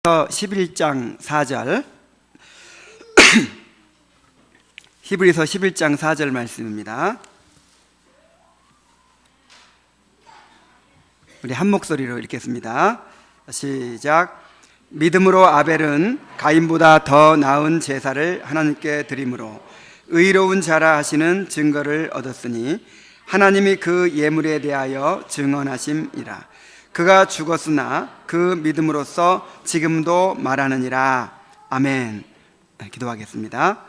11장 4절 히브리서 11장 4절 말씀입니다. 우리 한 목소리로 읽겠습니다. 시작. 믿음으로 아벨은 가인보다 더 나은 제사를 하나님께 드림으로 의로운 자라 하시는 증거를 얻었으니 하나님이 그 예물에 대하여 증언하심이라. 그가 죽었으나 그 믿음으로써 지금도 말하느니라. 아멘. 기도하겠습니다.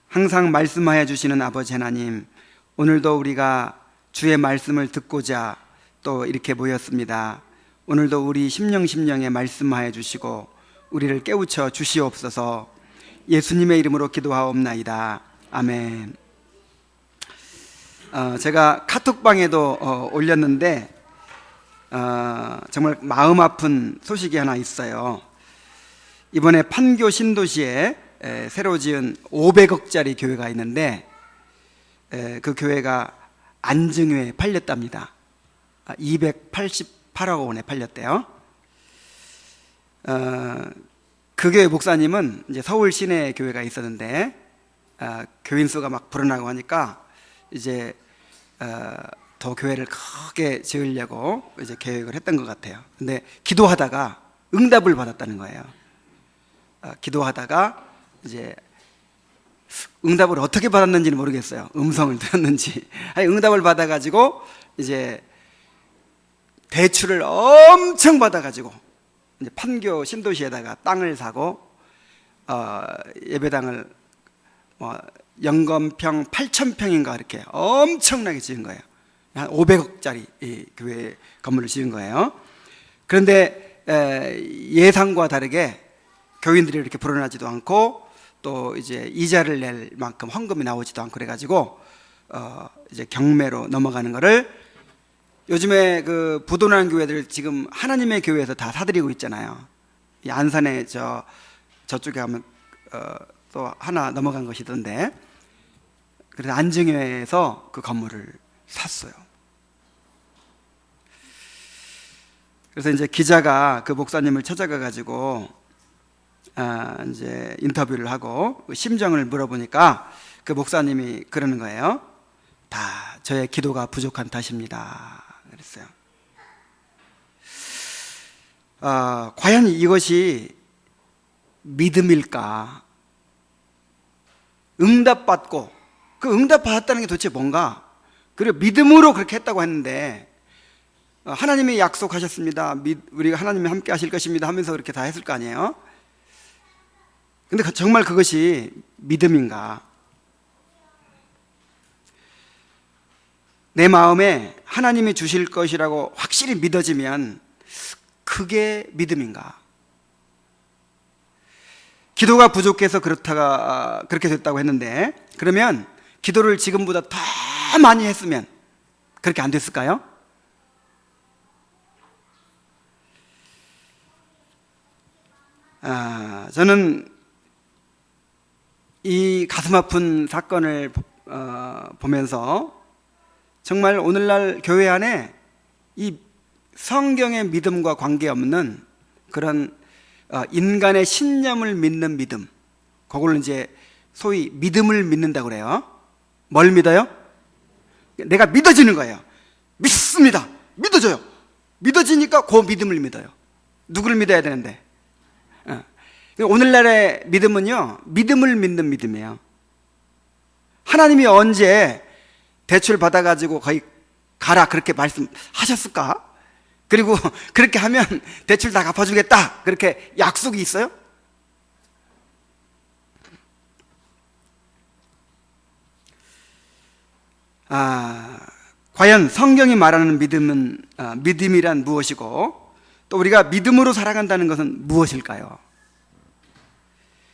항상 말씀하여 주시는 아버지 하나님, 오늘도 우리가 주의 말씀을 듣고자 또 이렇게 모였습니다. 오늘도 우리 심령에 말씀하여 주시고 우리를 깨우쳐 주시옵소서. 예수님의 이름으로 기도하옵나이다. 아멘. 제가 카톡방에도 올렸는데 정말 마음 아픈 소식이 하나 있어요. 이번에 판교 신도시에 새로 지은 500억짜리 교회가 있는데 그 교회가 안증회에 팔렸답니다. 288억 원에 팔렸대요. 그 교회 목사님은 이제 서울 시내 교회가 있었는데 교인 수가 막 불어나고 하니까 이제 더 교회를 크게 지으려고 이제 계획을 했던 것 같아요. 근데 기도하다가 응답을 받았다는 거예요. 기도하다가 이제 응답을 어떻게 받았는지는 모르겠어요. 음성을 들었는지. 응답을 받아가지고 이제 대출을 엄청 받아가지고 이제 판교 신도시에다가 땅을 사고 예배당을 영건평 8,000평인가 이렇게 엄청나게 지은 거예요. 한 500억짜리 교회 건물을 지은 거예요. 그런데 예상과 다르게 교인들이 이렇게 불어나지도 않고 또 이제 이자를 낼 만큼 헌금이 나오지도 않고 그래가지고 이제 경매로 넘어가는 거를 요즘에 그 부도난 교회들 지금 하나님의 교회에서 다 사들이고 있잖아요. 이 안산에 저쪽에 가면 또 하나 넘어간 것이던데, 그래서 안증회에서 그 건물을 샀어요. 그래서 이제 기자가 그 목사님을 찾아가 가지고 이제 인터뷰를 하고 심정을 물어보니까 그 목사님이 그러는 거예요. 다 저의 기도가 부족한 탓입니다. 그랬어요. 과연 이것이 믿음일까? 응답받고 그 응답받았다는 게 도대체 뭔가? 그리고 믿음으로 그렇게 했다고 했는데 하나님이 약속하셨습니다. 우리가 하나님이 함께 하실 것입니다 하면서 그렇게 다 했을 거 아니에요? 근데 정말 그것이 믿음인가? 내 마음에 하나님이 주실 것이라고 확실히 믿어지면 그게 믿음인가? 기도가 부족해서 그렇게 됐다고 했는데, 그러면 기도를 지금보다 더 많이 했으면 그렇게 안 됐을까요? 저는 이 가슴 아픈 사건을 보면서 정말 오늘날 교회 안에 이 성경의 믿음과 관계없는 그런 인간의 신념을 믿는 믿음, 그걸 이제 소위 믿음을 믿는다고 그래요. 뭘 믿어요? 내가 믿어지는 거예요. 믿습니다. 믿어져요. 믿어지니까 그 믿음을 믿어요. 누구를 믿어야 되는데? 오늘날의 믿음은요, 믿음을 믿는 믿음이에요. 하나님이 언제 대출 받아가지고 거의 가라 그렇게 말씀하셨을까? 그리고 그렇게 하면 대출 다 갚아주겠다 그렇게 약속이 있어요? 과연 성경이 말하는 믿음은 믿음이란 무엇이고 또 우리가 믿음으로 살아간다는 것은 무엇일까요?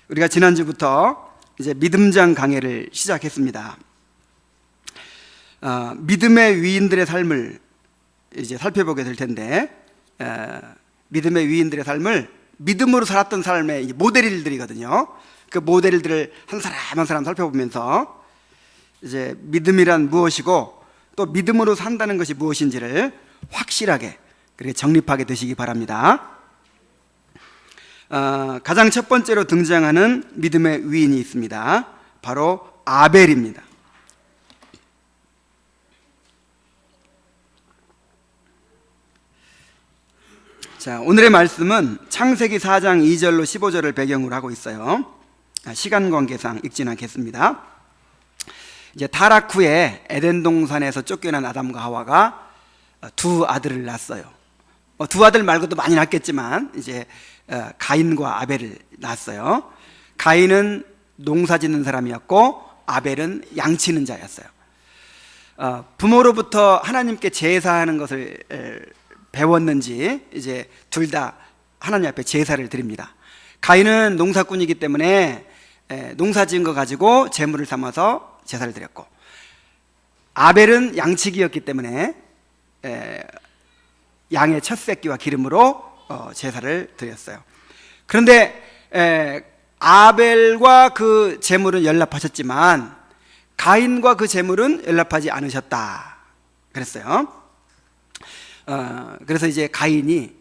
우리가 지난주부터 이제 믿음장 강해를 시작했습니다. 믿음의 위인들의 삶을 이제 살펴보게 될 텐데, 믿음의 위인들의 삶을 믿음으로 살았던 삶의 모델들이거든요. 그 모델들을 한 사람 한 사람 살펴보면서 이제 믿음이란 무엇이고 또 믿음으로 산다는 것이 무엇인지를 확실하게 그렇게 정립하게 되시기 바랍니다. 가장 첫 번째로 등장하는 믿음의 위인이 있습니다. 바로 아벨입니다. 자, 오늘의 말씀은 창세기 4장 2절로 15절을 배경으로 하고 있어요. 시간 관계상 읽지는 않겠습니다. 이제 타락 후에 에덴 동산에서 쫓겨난 아담과 하와가 두 아들을 낳았어요. 두 아들 말고도 많이 낳았겠지만 이제 가인과 아벨을 낳았어요. 가인은 농사 짓는 사람이었고 아벨은 양치는 자였어요. 부모로부터 하나님께 제사하는 것을 배웠는지 이제 둘 다 하나님 앞에 제사를 드립니다. 가인은 농사꾼이기 때문에 농사 지은 거 가지고 제물을 삼아서 제사를 드렸고, 아벨은 양치기였기 때문에 양의 첫 새끼와 기름으로 제사를 드렸어요. 그런데 아벨과 그 제물은 연락하셨지만 가인과 그 제물은 연락하지 않으셨다 그랬어요. 그래서 이제 가인이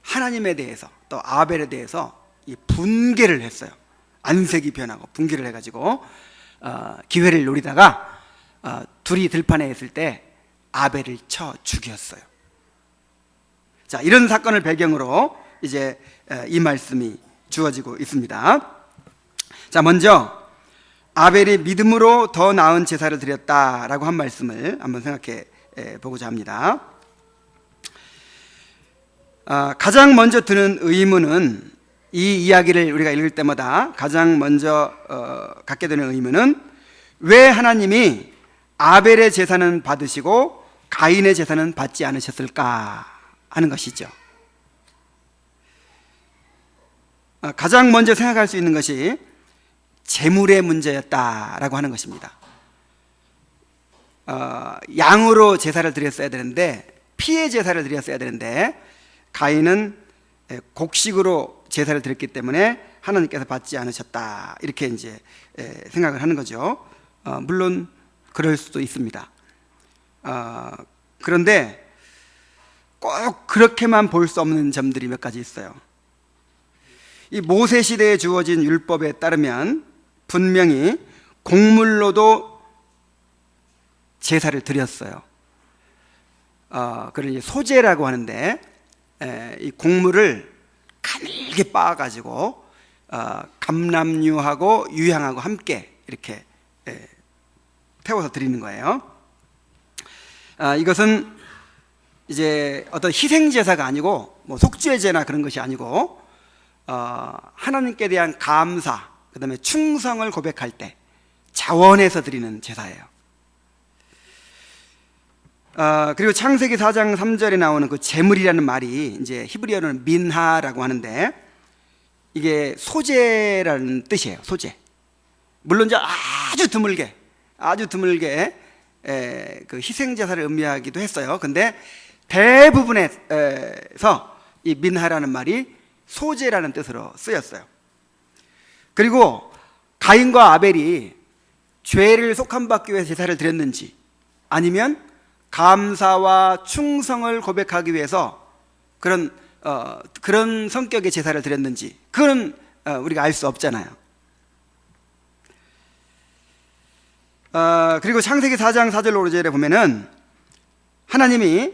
하나님에 대해서 또 아벨에 대해서 이 분개를 했어요. 안색이 변하고 분개를 해가지고 기회를 노리다가 둘이 들판에 있을 때 아벨을 쳐 죽였어요. 자, 이런 사건을 배경으로 이제 이 말씀이 주어지고 있습니다. 자, 먼저 아벨이 믿음으로 더 나은 제사를 드렸다라고 한 말씀을 한번 생각해 보고자 합니다. 가장 먼저 드는 의문은, 이 이야기를 우리가 읽을 때마다 가장 먼저 갖게 되는 의문은, 왜 하나님이 아벨의 제사는 받으시고 가인의 제사는 받지 않으셨을까 하는 것이죠. 가장 먼저 생각할 수 있는 것이 제물의 문제였다라고 하는 것입니다. 양으로 제사를 드렸어야 되는데, 피의 제사를 드렸어야 되는데 가인은 곡식으로 제사를 드렸기 때문에 하나님께서 받지 않으셨다, 이렇게 이제 생각을 하는 거죠. 물론 그럴 수도 있습니다. 그런데 꼭 그렇게만 볼 수 없는 점들이 몇 가지 있어요. 이 모세 시대에 주어진 율법에 따르면 분명히 곡물로도 제사를 드렸어요. 그걸 이제 소제라고 하는데, 이 곡물을 가늘게 빻아가지고 감람류하고 유향하고 함께 이렇게 태워서 드리는 거예요. 이것은 이제 어떤 희생제사가 아니고 뭐 속죄제나 그런 것이 아니고 하나님께 대한 감사, 그 다음에 충성을 고백할 때 자원해서 드리는 제사예요. 그리고 창세기 4장 3절에 나오는 그 제물이라는 말이 이제 히브리어로는 민하라고 하는데, 이게 소제라는 뜻이에요. 소제. 물론 이제 아주 드물게 그 희생제사를 의미하기도 했어요. 근데 대부분에서 이 민하라는 말이 소제라는 뜻으로 쓰였어요. 그리고 가인과 아벨이 죄를 속함받기 위해서 제사를 드렸는지, 아니면 감사와 충성을 고백하기 위해서 그런 성격의 제사를 드렸는지, 그건 우리가 알 수 없잖아요. 그리고 창세기 4장 4절 5절에 보면은 하나님이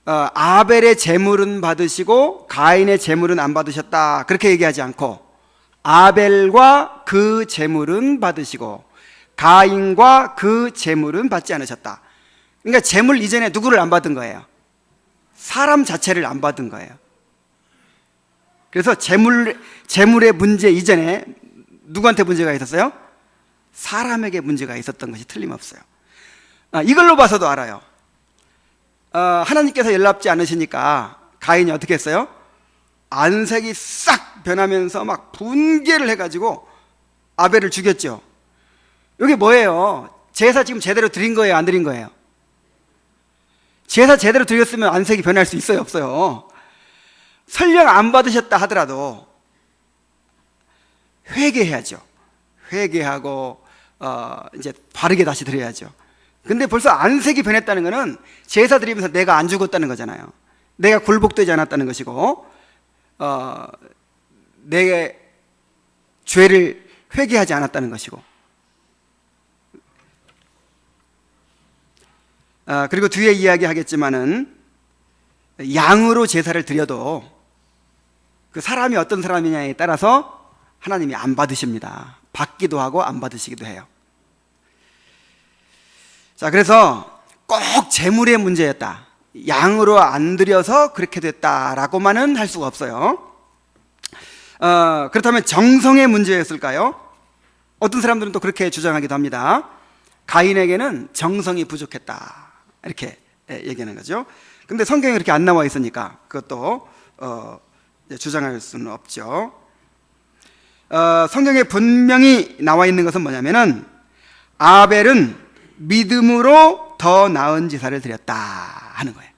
아벨의 제물은 받으시고 가인의 제물은 안 받으셨다, 그렇게 얘기하지 않고 아벨과 그 제물은 받으시고 가인과 그 제물은 받지 않으셨다. 그러니까 제물 이전에 누구를 안 받은 거예요? 사람 자체를 안 받은 거예요. 그래서 제물의 문제 이전에 누구한테 문제가 있었어요? 사람에게 문제가 있었던 것이 틀림없어요. 이걸로 봐서도 알아요. 하나님께서 연락지 않으시니까 가인이 어떻게 했어요? 안색이 싹 변하면서 막 분개를 해가지고 아벨을 죽였죠. 이게 뭐예요? 제사 지금 제대로 드린 거예요, 안 드린 거예요? 제사 제대로 드렸으면 안색이 변할 수 있어요, 없어요? 설령 안 받으셨다 하더라도 회개해야죠. 회개하고 이제 바르게 다시 드려야죠. 근데 벌써 안색이 변했다는 것은 제사 드리면서 내가 안 죽었다는 거잖아요. 내가 굴복되지 않았다는 것이고, 내 죄를 회개하지 않았다는 것이고, 그리고 뒤에 이야기하겠지만은 양으로 제사를 드려도 그 사람이 어떤 사람이냐에 따라서 하나님이 안 받으십니다. 받기도 하고 안 받으시기도 해요. 자, 그래서 꼭 재물의 문제였다, 양으로 안 드려서 그렇게 됐다라고만은 할 수가 없어요. 그렇다면 정성의 문제였을까요? 어떤 사람들은 또 그렇게 주장하기도 합니다. 가인에게는 정성이 부족했다, 이렇게 얘기하는 거죠. 근데 성경에 그렇게 안 나와 있으니까 그것도 주장할 수는 없죠. 성경에 분명히 나와 있는 것은 뭐냐면은 아벨은 믿음으로 더 나은 제사를 드렸다 하는 거예요.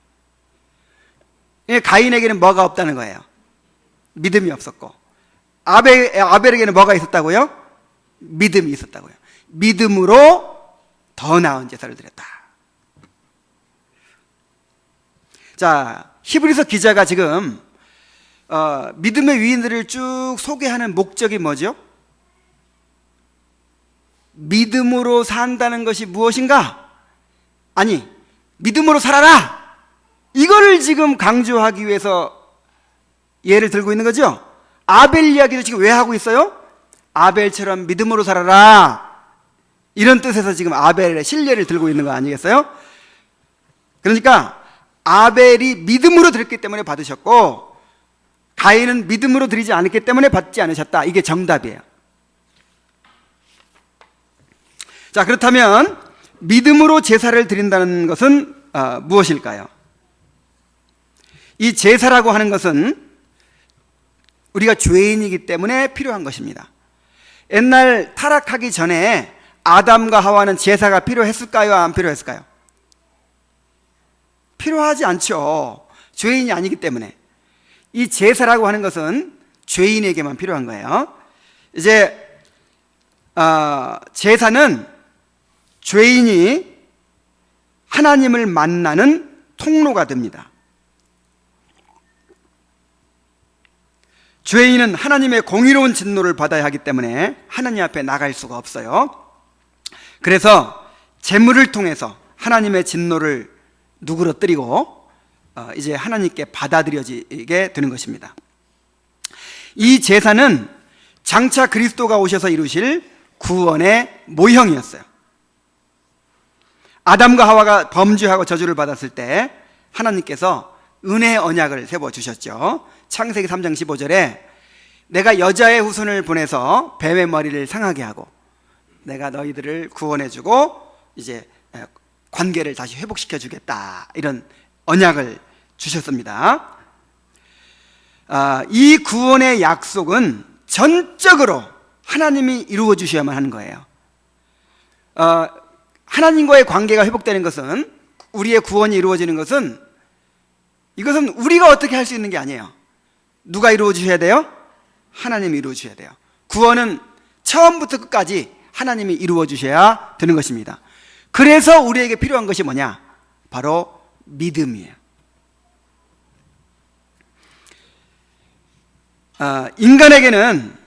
가인에게는 뭐가 없다는 거예요? 믿음이 없었고, 아벨에게는 뭐가 있었다고요? 믿음이 있었다고요. 믿음으로 더 나은 제사를 드렸다. 자, 히브리서 기자가 지금 믿음의 위인들을 쭉 소개하는 목적이 뭐죠? 믿음으로 산다는 것이 무엇인가? 아니, 믿음으로 살아라, 이거를 지금 강조하기 위해서 예를 들고 있는 거죠. 아벨 이야기를 지금 왜 하고 있어요? 아벨처럼 믿음으로 살아라, 이런 뜻에서 지금 아벨의 신뢰를 들고 있는 거 아니겠어요? 그러니까 아벨이 믿음으로 드렸기 때문에 받으셨고, 가인은 믿음으로 드리지 않았기 때문에 받지 않으셨다, 이게 정답이에요. 자, 그렇다면 믿음으로 제사를 드린다는 것은 무엇일까요? 이 제사라고 하는 것은 우리가 죄인이기 때문에 필요한 것입니다. 옛날 타락하기 전에 아담과 하와는 제사가 필요했을까요? 안 필요했을까요? 필요하지 않죠. 죄인이 아니기 때문에. 이 제사라고 하는 것은 죄인에게만 필요한 거예요. 이제 제사는 죄인이 하나님을 만나는 통로가 됩니다. 죄인은 하나님의 공의로운 진노를 받아야 하기 때문에 하나님 앞에 나갈 수가 없어요. 그래서 제물을 통해서 하나님의 진노를 누그러뜨리고 이제 하나님께 받아들여지게 되는 것입니다. 이 제사는 장차 그리스도가 오셔서 이루실 구원의 모형이었어요. 아담과 하와가 범죄하고 저주를 받았을 때 하나님께서 은혜의 언약을 세워주셨죠. 창세기 3장 15절에 내가 여자의 후손을 보내서 뱀의 머리를 상하게 하고 내가 너희들을 구원해주고 이제 관계를 다시 회복시켜주겠다, 이런 언약을 주셨습니다. 이 구원의 약속은 전적으로 하나님이 이루어 주셔야만 하는 거예요. 하나님과의 관계가 회복되는 것은, 우리의 구원이 이루어지는 것은, 이것은 우리가 어떻게 할 수 있는 게 아니에요. 누가 이루어 주셔야 돼요? 하나님이 이루어 주셔야 돼요. 구원은 처음부터 끝까지 하나님이 이루어 주셔야 되는 것입니다. 그래서 우리에게 필요한 것이 뭐냐? 바로 믿음이에요. 인간에게는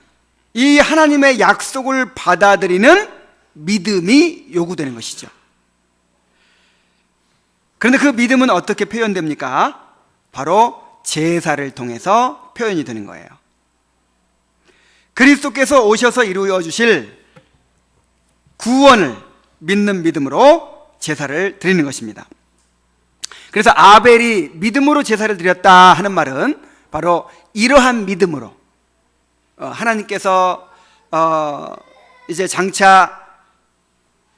이 하나님의 약속을 받아들이는 믿음이 요구되는 것이죠. 그런데 그 믿음은 어떻게 표현됩니까? 바로 제사를 통해서 표현이 되는 거예요. 그리스도께서 오셔서 이루어 주실 구원을 믿는 믿음으로 제사를 드리는 것입니다. 그래서 아벨이 믿음으로 제사를 드렸다 하는 말은 바로 이러한 믿음으로 하나님께서 이제 장차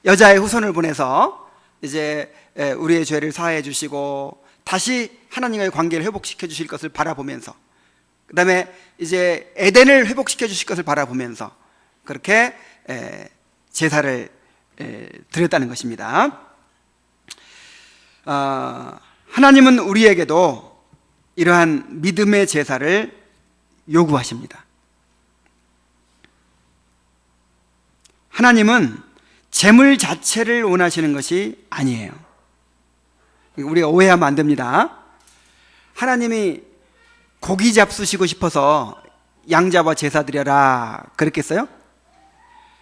여자의 후손을 보내서 이제 우리의 죄를 사하여 주시고 다시 하나님과의 관계를 회복시켜 주실 것을 바라보면서, 그 다음에 이제 에덴을 회복시켜 주실 것을 바라보면서 그렇게 제사를 드렸다는 것입니다. 하나님은 우리에게도 이러한 믿음의 제사를 요구하십니다. 하나님은 제물 자체를 원하시는 것이 아니에요. 우리가 오해하면 안 됩니다. 하나님이 고기 잡수시고 싶어서 양 잡아 제사 드려라 그랬겠어요?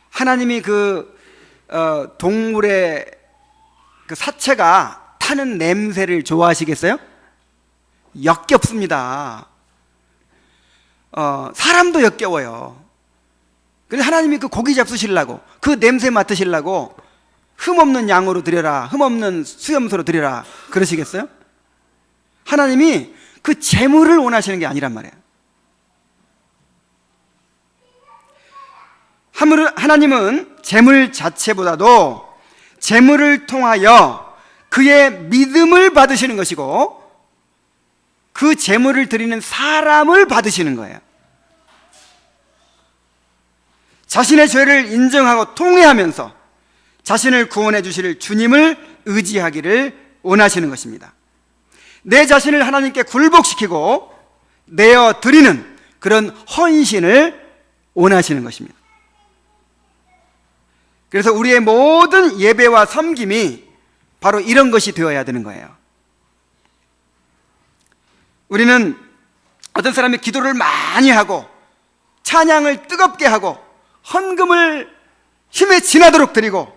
하나님이 동물의 그 사체가 타는 냄새를 좋아하시겠어요? 역겹습니다. 사람도 역겨워요. 그래서 하나님이 그 고기 잡수시려고, 그 냄새 맡으시려고 흠없는 양으로 드려라, 흠없는 수염소로 드려라 그러시겠어요? 하나님이 그 재물을 원하시는 게 아니란 말이에요. 하나님은 재물 자체보다도 재물을 통하여 그의 믿음을 받으시는 것이고, 그 재물을 드리는 사람을 받으시는 거예요. 자신의 죄를 인정하고 통회하면서 자신을 구원해 주실 주님을 의지하기를 원하시는 것입니다. 내 자신을 하나님께 굴복시키고 내어 드리는 그런 헌신을 원하시는 것입니다. 그래서 우리의 모든 예배와 섬김이 바로 이런 것이 되어야 되는 거예요. 우리는 어떤 사람이 기도를 많이 하고 찬양을 뜨겁게 하고 헌금을 힘에 지나도록 드리고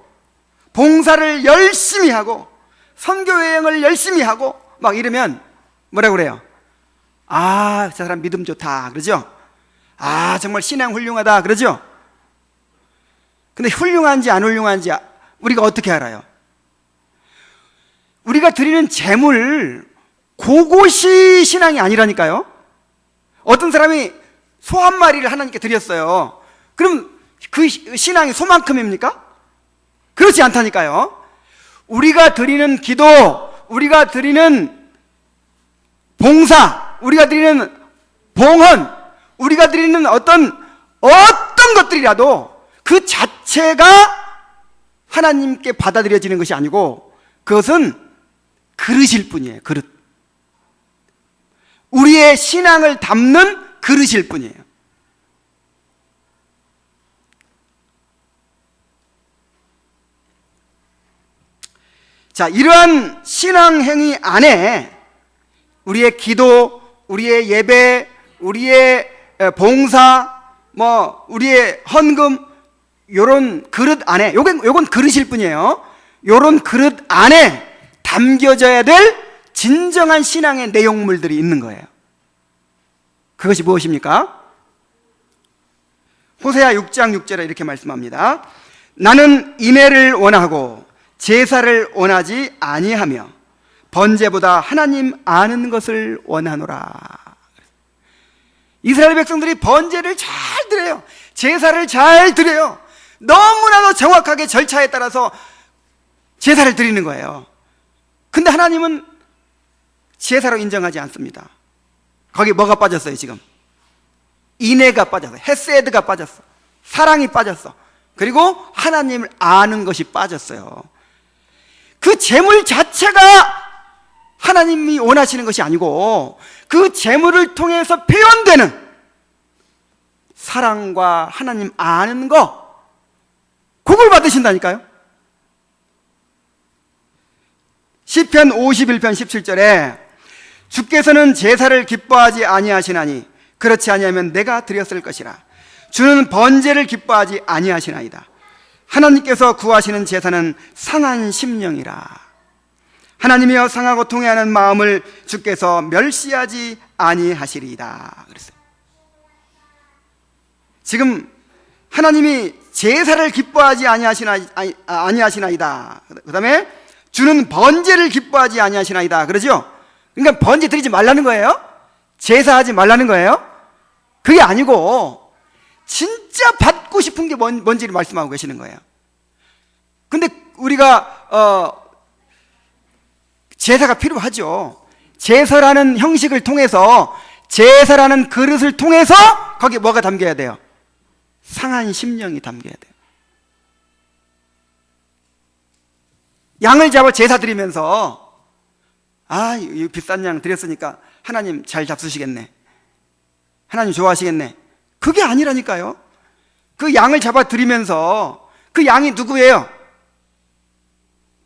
봉사를 열심히 하고 선교 여행을 열심히 하고 막 이러면 뭐라고 그래요? 아, 저 사람 믿음 좋다 그러죠? 아, 정말 신앙 훌륭하다 그러죠? 근데 훌륭한지 안 훌륭한지 우리가 어떻게 알아요? 우리가 드리는 재물, 그것이 신앙이 아니라니까요. 어떤 사람이 소 한 마리를 하나님께 드렸어요. 그럼 그 신앙이 소만큼입니까? 그렇지 않다니까요. 우리가 드리는 기도, 우리가 드리는 봉사, 우리가 드리는 봉헌, 우리가 드리는 어떤 것들이라도 그 자체가 하나님께 받아들여지는 것이 아니고 그것은 그릇일 뿐이에요. 그릇. 우리의 신앙을 담는 그릇일 뿐이에요. 자, 이러한 신앙 행위 안에 우리의 기도, 우리의 예배, 우리의 봉사, 우리의 헌금, 요런 그릇 안에, 요건 그릇일 뿐이에요. 요런 그릇 안에 담겨져야 될 진정한 신앙의 내용물들이 있는 거예요. 그것이 무엇입니까? 호세아 6장 6절에 이렇게 말씀합니다. 나는 인애를 원하고 제사를 원하지 아니하며 번제보다 하나님 아는 것을 원하노라. 이스라엘 백성들이 번제를 잘 드려요. 제사를 잘 드려요. 너무나도 정확하게 절차에 따라서 제사를 드리는 거예요. 근데 하나님은 제사로 인정하지 않습니다. 거기 뭐가 빠졌어요 지금? 인애가 빠졌어. 헤세드가 빠졌어. 사랑이 빠졌어. 그리고 하나님을 아는 것이 빠졌어요. 그 재물 자체가 하나님이 원하시는 것이 아니고 그 재물을 통해서 표현되는 사랑과 하나님 아는 거, 그걸 받으신다니까요. 시편 51편 17절에 주께서는 제사를 기뻐하지 아니하시나니 그렇지 아니하면 내가 드렸을 것이라. 주는 번제를 기뻐하지 아니하시나이다. 하나님께서 구하시는 제사는 상한 심령이라. 하나님이여 상하고 통회하는 마음을 주께서 멸시하지 아니하시리이다. 그랬어요. 지금 하나님이 제사를 기뻐하지 아니하시나이다. 그 다음에 주는 번제를 기뻐하지 아니하시나이다. 그러죠? 그러니까 번제 드리지 말라는 거예요? 제사하지 말라는 거예요? 그게 아니고 진짜 받고 싶은 게 뭔지를 말씀하고 계시는 거예요. 근데 우리가 제사가 필요하죠. 제사라는 형식을 통해서, 제사라는 그릇을 통해서 거기에 뭐가 담겨야 돼요? 상한 심령이 담겨야 돼요. 양을 잡아 제사 드리면서 이 비싼 양 드렸으니까 하나님 잘 잡수시겠네, 하나님 좋아하시겠네, 그게 아니라니까요. 그 양을 잡아 드리면서 그 양이 누구예요?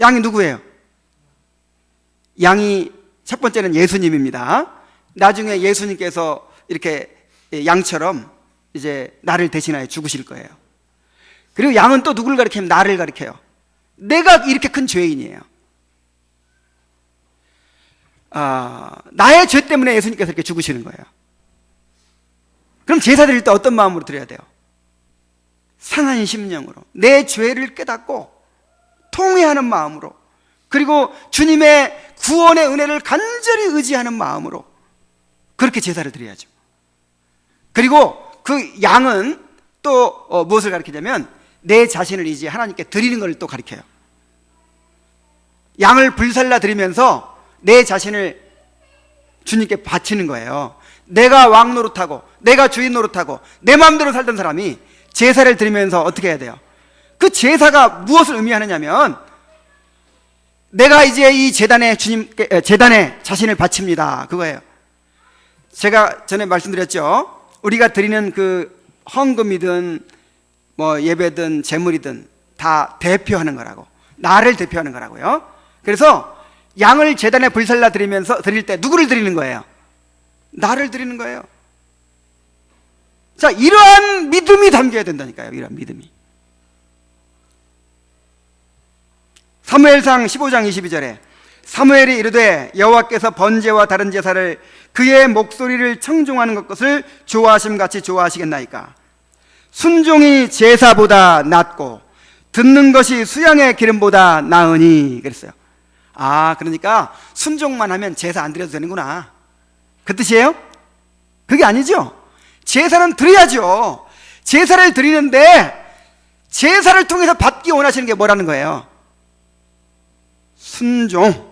양이 누구예요? 양이 첫 번째는 예수님입니다. 나중에 예수님께서 이렇게 양처럼 이제 나를 대신하여 죽으실 거예요. 그리고 양은 또 누구를 가리키면 나를 가리켜요. 내가 이렇게 큰 죄인이에요. 나의 죄 때문에 예수님께서 이렇게 죽으시는 거예요. 그럼 제사 드릴 때 어떤 마음으로 드려야 돼요? 상한 심령으로, 내 죄를 깨닫고 통회하는 마음으로, 그리고 주님의 구원의 은혜를 간절히 의지하는 마음으로 그렇게 제사를 드려야죠. 그리고 그 양은 또 무엇을 가리키냐면 내 자신을 이제 하나님께 드리는 걸 또 가리켜요. 양을 불살라 드리면서 내 자신을 주님께 바치는 거예요. 내가 왕 노릇하고 내가 주인 노릇하고 내 마음대로 살던 사람이 제사를 드리면서 어떻게 해야 돼요? 그 제사가 무엇을 의미하느냐면 내가 이제 이 재단에 자신을 바칩니다, 그거예요. 제가 전에 말씀드렸죠. 우리가 드리는 그 헌금이든 뭐 예배든 재물이든 다 대표하는 거라고, 나를 대표하는 거라고요. 그래서 양을 제단에 불살라 드릴 때 누구를 드리는 거예요? 나를 드리는 거예요. 자, 이러한 믿음이 담겨야 된다니까요. 이러한 믿음이. 사무엘상 15장 22절에 사무엘이 이르되 여호와께서 번제와 다른 제사를 그의 목소리를 청종하는 것을 좋아하심같이 좋아하시겠나이까. 순종이 제사보다 낫고 듣는 것이 수양의 기름보다 나으니 그랬어요. 그러니까 순종만 하면 제사 안 드려도 되는구나, 그 뜻이에요? 그게 아니죠. 제사는 드려야죠. 제사를 드리는데 제사를 통해서 받기 원하시는 게 뭐라는 거예요? 순종,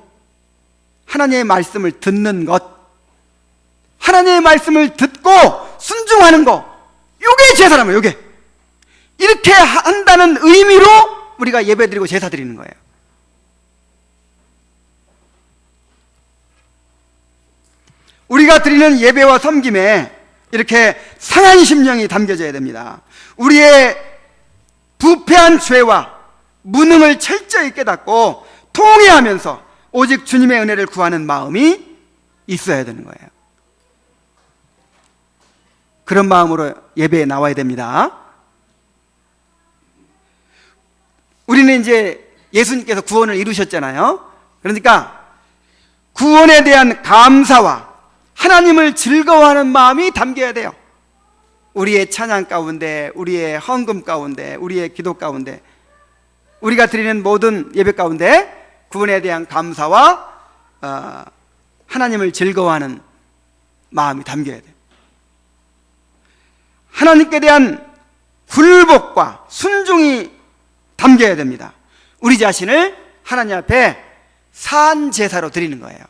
하나님의 말씀을 듣는 것, 하나님의 말씀을 듣고 순종하는 거, 요게 제사라면, 요게 이렇게 한다는 의미로 우리가 예배드리고 제사 드리는 거예요. 우리가 드리는 예배와 섬김에 이렇게 상한 심령이 담겨져야 됩니다. 우리의 부패한 죄와 무능을 철저히 깨닫고 통회하면서 오직 주님의 은혜를 구하는 마음이 있어야 되는 거예요. 그런 마음으로 예배에 나와야 됩니다. 우리는 이제 예수님께서 구원을 이루셨잖아요. 그러니까 구원에 대한 감사와 하나님을 즐거워하는 마음이 담겨야 돼요. 우리의 찬양 가운데, 우리의 헌금 가운데, 우리의 기도 가운데, 우리가 드리는 모든 예배 가운데 구원에 대한 감사와 하나님을 즐거워하는 마음이 담겨야 돼요. 하나님께 대한 굴복과 순종이 담겨야 됩니다. 우리 자신을 하나님 앞에 산 제사로 드리는 거예요.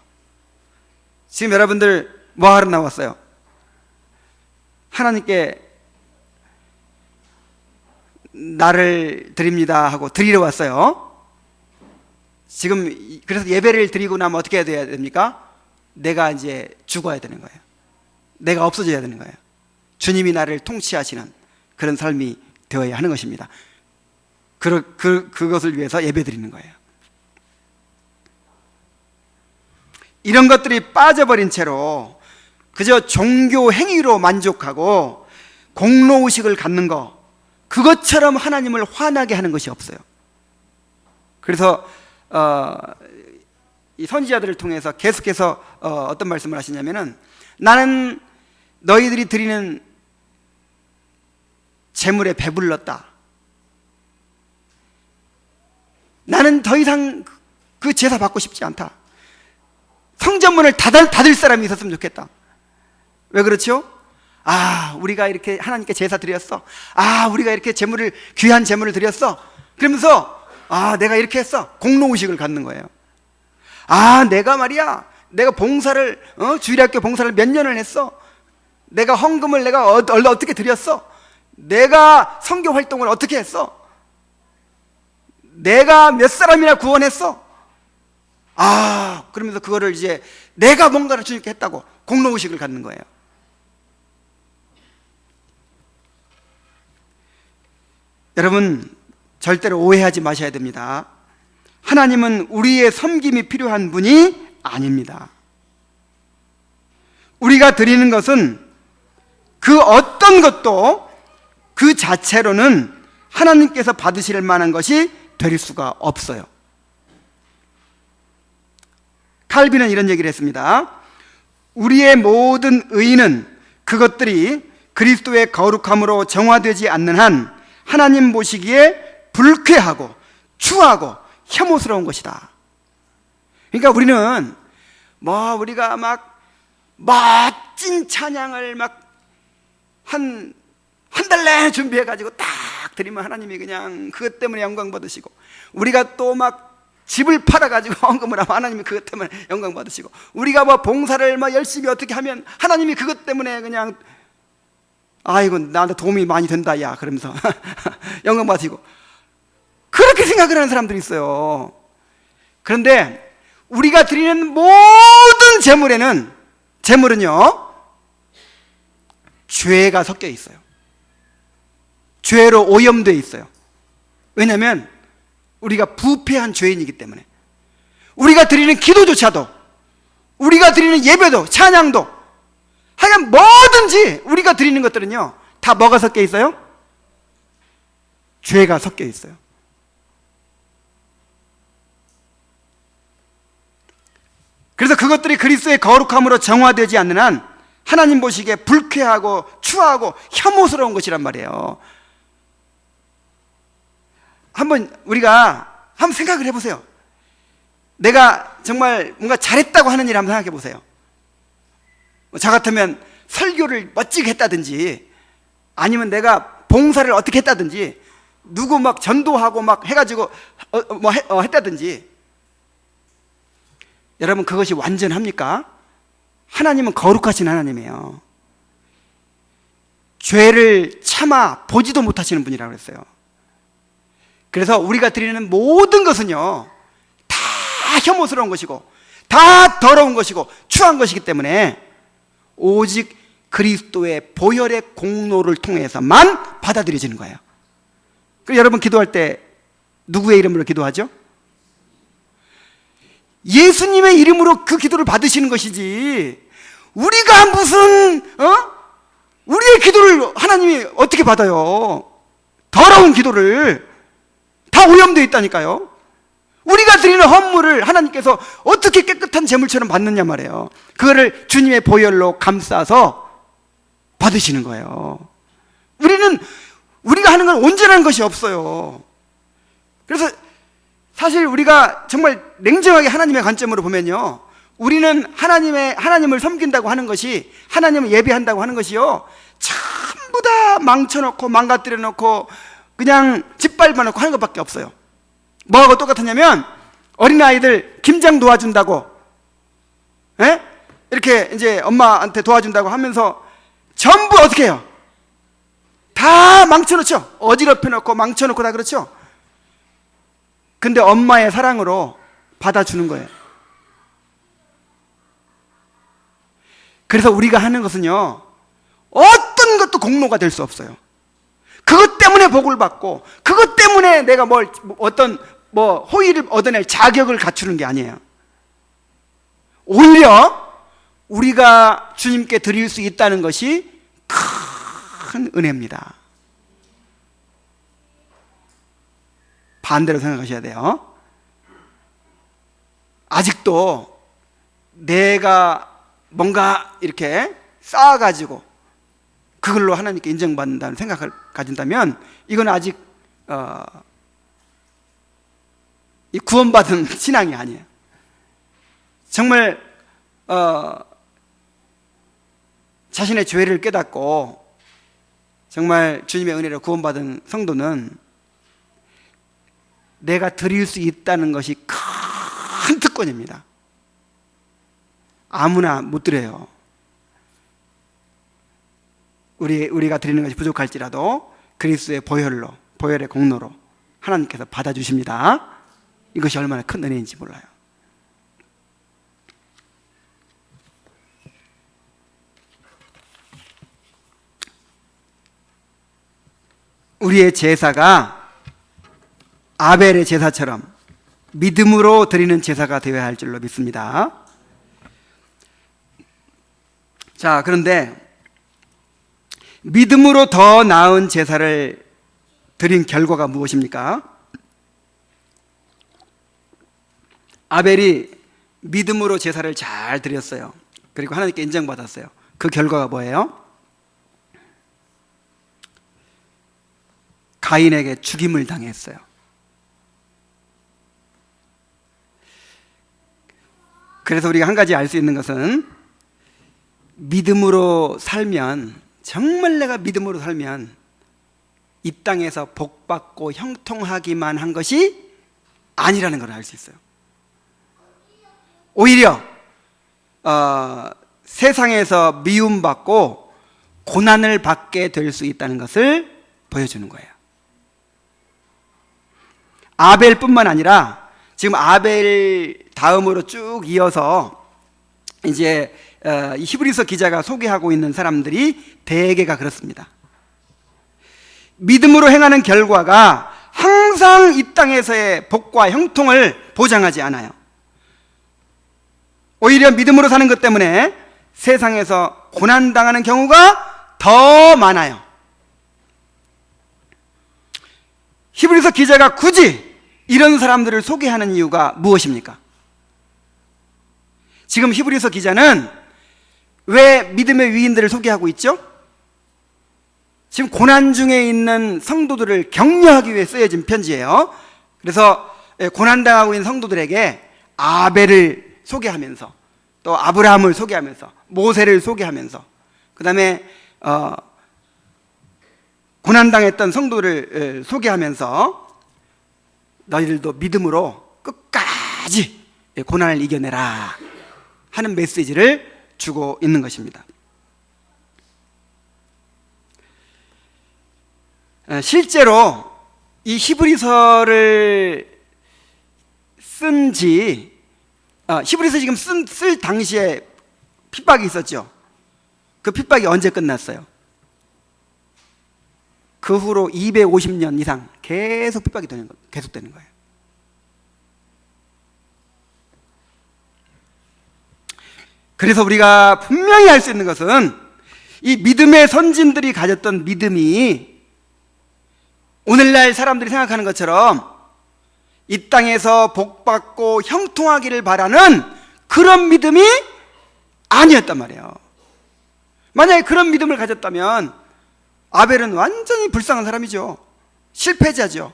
지금 여러분들 뭐 하러 나왔어요? 하나님께 나를 드립니다 하고 드리러 왔어요. 지금 그래서 예배를 드리고 나면 어떻게 해야 됩니까? 내가 이제 죽어야 되는 거예요. 내가 없어져야 되는 거예요. 주님이 나를 통치하시는 그런 삶이 되어야 하는 것입니다. 그것을 위해서 예배 드리는 거예요. 이런 것들이 빠져버린 채로 그저 종교 행위로 만족하고 공로의식을 갖는 것, 그것처럼 하나님을 화나게 하는 것이 없어요. 그래서 이 선지자들을 통해서 계속해서 어떤 말씀을 하시냐면은, 나는 너희들이 드리는 재물에 배불렀다. 나는 더 이상 그 제사 받고 싶지 않다. 성전문을 닫을 사람이 있었으면 좋겠다. 왜 그렇죠? 우리가 이렇게 하나님께 제사 드렸어. 우리가 이렇게 귀한 재물을 드렸어. 그러면서 내가 이렇게 했어. 공로의식을 갖는 거예요. 내가 말이야, 내가 봉사를 주일학교 봉사를 몇 년을 했어. 내가 헌금을 내가 어떻게 드렸어. 내가 선교 활동을 어떻게 했어. 내가 몇 사람이나 구원했어. 그러면서 그거를 이제 내가 뭔가를 주님께 했다고 공로의식을 갖는 거예요. 여러분, 절대로 오해하지 마셔야 됩니다. 하나님은 우리의 섬김이 필요한 분이 아닙니다. 우리가 드리는 것은 그 어떤 것도 그 자체로는 하나님께서 받으실 만한 것이 될 수가 없어요. 칼빈은 이런 얘기를 했습니다. 우리의 모든 의는 그것들이 그리스도의 거룩함으로 정화되지 않는 한 하나님 보시기에 불쾌하고 추하고 혐오스러운 것이다. 그러니까 우리는 우리가 막 멋진 찬양을 막 한 달 내내 준비해가지고 딱 드리면 하나님이 그냥 그것 때문에 영광 받으시고, 우리가 또 막 집을 팔아가지고 헌금을 하면 하나님이 그것 때문에 영광 받으시고, 우리가 봉사를 열심히 어떻게 하면 하나님이 그것 때문에 그냥 아이고 나한테 도움이 많이 된다 야 그러면서 영광 받으시고, 그렇게 생각을 하는 사람들이 있어요. 그런데 우리가 드리는 모든 재물은요 죄가 섞여 있어요. 죄로 오염되어 있어요. 왜냐하면 우리가 부패한 죄인이기 때문에. 우리가 드리는 기도조차도, 우리가 드리는 예배도, 찬양도, 하여간 뭐든지 우리가 드리는 것들은요 다 뭐가 섞여 있어요? 죄가 섞여 있어요. 그래서 그것들이 그리스도의 거룩함으로 정화되지 않는 한 하나님 보시기에 불쾌하고 추하고 혐오스러운 것이란 말이에요. 우리가 한번 생각을 해보세요. 내가 정말 뭔가 잘했다고 하는 일 한번 생각해 보세요. 저 같으면 설교를 멋지게 했다든지, 아니면 내가 봉사를 어떻게 했다든지, 누구 막 전도하고 막 해가지고 했다든지. 여러분, 그것이 완전합니까? 하나님은 거룩하신 하나님이에요. 죄를 참아 보지도 못하시는 분이라고 그랬어요. 그래서 우리가 드리는 모든 것은요 다 혐오스러운 것이고 다 더러운 것이고 추한 것이기 때문에 오직 그리스도의 보혈의 공로를 통해서만 받아들여지는 거예요. 그래서 여러분 기도할 때 누구의 이름으로 기도하죠? 예수님의 이름으로 그 기도를 받으시는 것이지, 우리가 무슨 우리의 기도를 하나님이 어떻게 받아요? 더러운 기도를, 다 오염되어 있다니까요. 우리가 드리는 헌물을 하나님께서 어떻게 깨끗한 제물처럼 받느냐 말이에요. 그거를 주님의 보혈로 감싸서 받으시는 거예요. 우리가 하는 건 온전한 것이 없어요. 그래서 사실 우리가 정말 냉정하게 하나님의 관점으로 보면요, 우리는 하나님을 섬긴다고 하는 것이, 하나님을 예배한다고 하는 것이요 전부 다 망쳐놓고 망가뜨려 놓고 그냥 짓밟아 놓고 하는 것밖에 없어요. 뭐하고 똑같았냐면, 어린아이들 김장 도와준다고 이렇게 이제 엄마한테 도와준다고 하면서 전부 어떻게 해요? 다 망쳐놓죠. 어지럽혀 놓고 망쳐놓고 다 그렇죠. 근데 엄마의 사랑으로 받아주는 거예요. 그래서 우리가 하는 것은요 어떤 것도 공로가 될 수 없어요. 그것 때문에 복을 받고, 그것 때문에 내가 어떤 호의를 얻어낼 자격을 갖추는 게 아니에요. 오히려 우리가 주님께 드릴 수 있다는 것이 큰 은혜입니다. 반대로 생각하셔야 돼요. 아직도 내가 뭔가 이렇게 쌓아가지고 그걸로 하나님께 인정받는다는 생각을 가진다면, 이건 아직 이 구원받은 신앙이 아니에요. 정말 자신의 죄를 깨닫고 정말 주님의 은혜로 구원받은 성도는 내가 드릴 수 있다는 것이 큰 특권입니다. 아무나 못 드려요. 우리가 드리는 것이 부족할지라도 그리스도의 보혈의 공로로 하나님께서 받아주십니다. 이것이 얼마나 큰 은혜인지 몰라요. 우리의 제사가 아벨의 제사처럼 믿음으로 드리는 제사가 되어야 할 줄로 믿습니다. 자, 그런데 믿음으로 더 나은 제사를 드린 결과가 무엇입니까? 아벨이 믿음으로 제사를 잘 드렸어요. 그리고 하나님께 인정받았어요. 그 결과가 뭐예요? 가인에게 죽임을 당했어요. 그래서 우리가 한 가지 알 수 있는 것은, 믿음으로 살면, 정말 내가 믿음으로 살면 이 땅에서 복받고 형통하기만 한 것이 아니라는 걸 알 수 있어요. 오히려 세상에서 미움받고 고난을 받게 될 수 있다는 것을 보여주는 거예요. 아벨뿐만 아니라 지금 아벨 다음으로 쭉 이어서 이제 히브리서 기자가 소개하고 있는 사람들이 대개가 그렇습니다. 믿음으로 행하는 결과가 항상 이 땅에서의 복과 형통을 보장하지 않아요. 오히려 믿음으로 사는 것 때문에 세상에서 고난당하는 경우가 더 많아요. 히브리서 기자가 굳이 이런 사람들을 소개하는 이유가 무엇입니까? 지금 히브리서 기자는 왜 믿음의 위인들을 소개하고 있죠? 지금 고난 중에 있는 성도들을 격려하기 위해 쓰여진 편지예요. 그래서 고난당하고 있는 성도들에게 아벨을 소개하면서, 또 아브라함을 소개하면서, 모세를 소개하면서, 그 다음에 고난당했던 성도를 소개하면서 너희들도 믿음으로 끝까지 고난을 이겨내라 하는 메시지를 주고 있는 것입니다. 실제로 이 히브리서를 히브리서 지금 쓸 당시에 핍박이 있었죠. 그 핍박이 언제 끝났어요? 그 후로 250년 이상 계속 핍박이 계속되는 거예요. 그래서 우리가 분명히 알 수 있는 것은, 이 믿음의 선진들이 가졌던 믿음이 오늘날 사람들이 생각하는 것처럼 이 땅에서 복받고 형통하기를 바라는 그런 믿음이 아니었단 말이에요. 만약에 그런 믿음을 가졌다면 아벨은 완전히 불쌍한 사람이죠. 실패자죠.